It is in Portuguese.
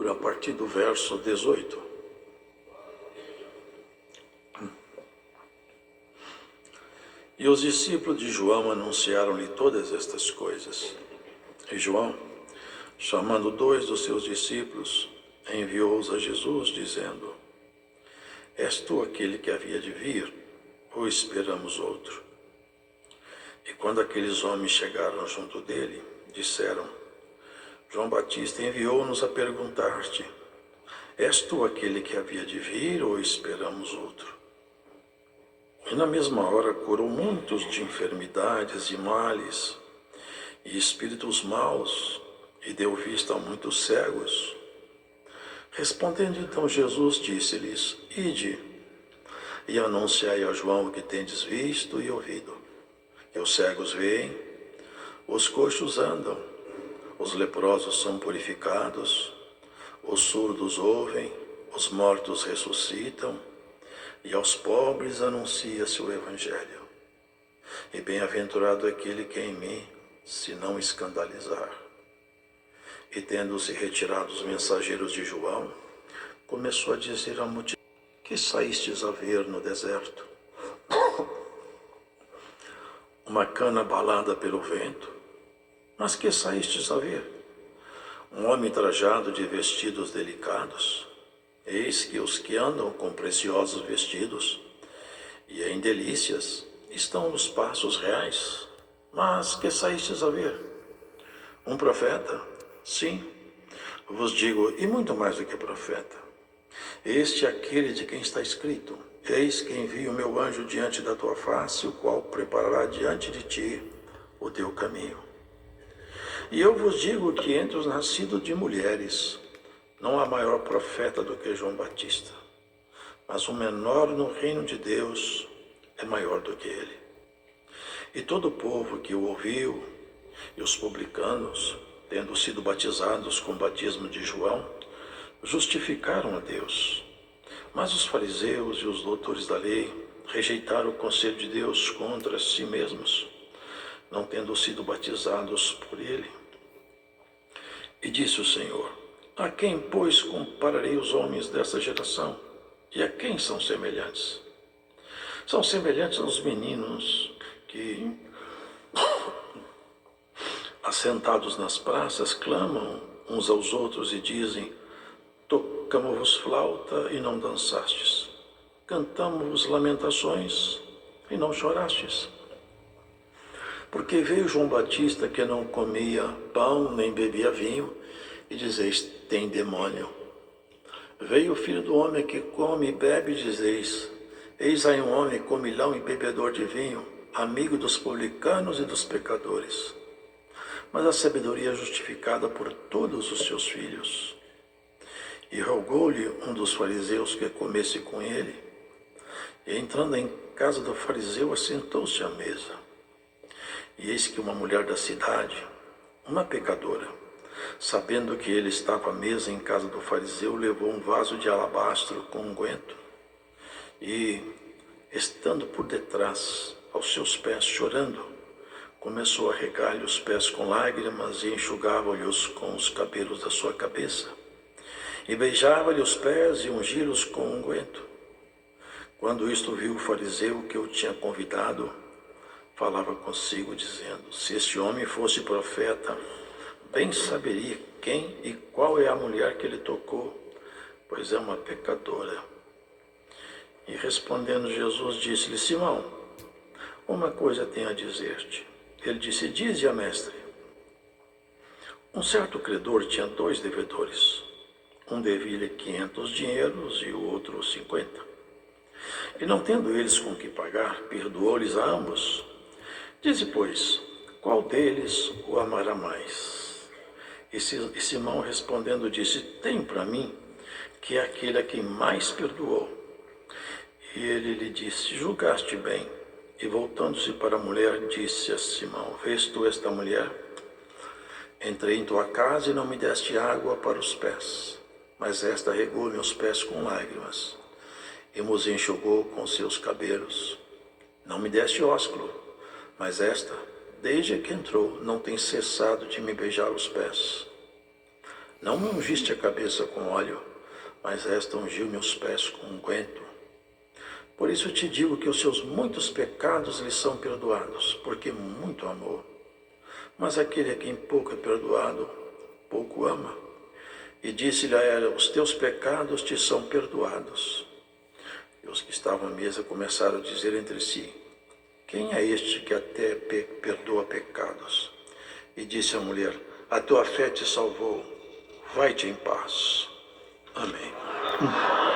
a partir do verso 18. E os discípulos de João anunciaram-lhe todas estas coisas. E João, chamando 2 dos seus discípulos, enviou-os a Jesus, dizendo: És tu aquele que havia de vir, ou esperamos outro? E quando aqueles homens chegaram junto dele, disseram: João Batista enviou-nos a perguntar-te: És tu aquele que havia de vir, ou esperamos outro? E na mesma hora curou muitos de enfermidades e males, e espíritos maus, e deu vista a muitos cegos. Respondendo então Jesus, disse-lhes: Ide, e anunciai a João o que tendes visto e ouvido, que os cegos veem, os coxos andam, os leprosos são purificados, os surdos ouvem, os mortos ressuscitam, e aos pobres anuncia-se o Evangelho. E bem-aventurado aquele que em mim se não escandalizar. E tendo-se retirado os mensageiros de João, começou a dizer à multidão: Que saístes a ver no deserto? Uma cana abalada pelo vento? Mas que saístes a ver? Um homem trajado de vestidos delicados? Eis que os que andam com preciosos vestidos e em delícias estão nos passos reais. Mas que saístes a ver? Um profeta? Sim, vos digo, e muito mais do que profeta. Este é aquele de quem está escrito: Eis que envio o meu anjo diante da tua face, o qual preparará diante de ti o teu caminho. E eu vos digo que entre os nascidos de mulheres não há maior profeta do que João Batista, mas o menor no reino de Deus é maior do que ele. E todo o povo que o ouviu, e os publicanos, tendo sido batizados com o batismo de João, justificaram a Deus. Mas os fariseus e os doutores da lei rejeitaram o conselho de Deus contra si mesmos, não tendo sido batizados por ele. E disse o Senhor: A quem, pois, compararei os homens dessa geração? E a quem são semelhantes? São semelhantes aos meninos que, assentados nas praças, clamam uns aos outros e dizem: Tocamo-vos flauta e não dançastes, cantamo-vos lamentações e não chorastes. Porque veio João Batista, que não comia pão nem bebia vinho, e dizeis: tem demônio. Veio o Filho do Homem, que come e bebe, e dizeis: eis aí um homem comilão e bebedor de vinho, amigo dos publicanos e dos pecadores. Mas a sabedoria é justificada por todos os seus filhos. E rogou-lhe um dos fariseus que comesse com ele. E entrando em casa do fariseu, assentou-se à mesa. E eis que uma mulher da cidade, uma pecadora, sabendo que ele estava à mesa em casa do fariseu, levou um vaso de alabastro com unguento. E, estando por detrás, aos seus pés, chorando, começou a regar-lhe os pés com lágrimas e enxugava-lhes com os cabelos da sua cabeça. E beijava-lhe os pés e ungia-os com unguento. Quando isto viu o fariseu que o tinha convidado, falava consigo, dizendo: se este homem fosse profeta, bem saberia quem e qual é a mulher que ele tocou, pois é uma pecadora. E respondendo Jesus, disse-lhe: Simão, uma coisa tenho a dizer-te. Ele disse: dize-a, mestre. Um certo credor tinha 2 devedores. Um devia-lhe 500 dinheiros e o outro 50. E não tendo eles com que pagar, perdoou-lhes a ambos. Dize, pois, qual deles o amará mais? E Simão respondendo disse: tem para mim que é aquele a quem mais perdoou. E ele lhe disse: julgaste bem. E voltando-se para a mulher, disse a Simão: vês tu esta mulher? Entrei em tua casa e não me deste água para os pés, mas esta regou-me os pés com lágrimas e nos enxugou com seus cabelos. Não me deste ósculo, mas esta, desde que entrou, não tem cessado de me beijar os pés. Não me ungiste a cabeça com óleo, mas esta ungiu meus pés com unguento. Por isso te digo que os seus muitos pecados lhe são perdoados, porque muito amou. Mas aquele a quem pouco é perdoado, pouco ama. E disse-lhe a ela: os teus pecados te são perdoados. E os que estavam à mesa começaram a dizer entre si: quem é este que até perdoa pecados? E disse a mulher: a tua fé te salvou, vai-te em paz. Amém.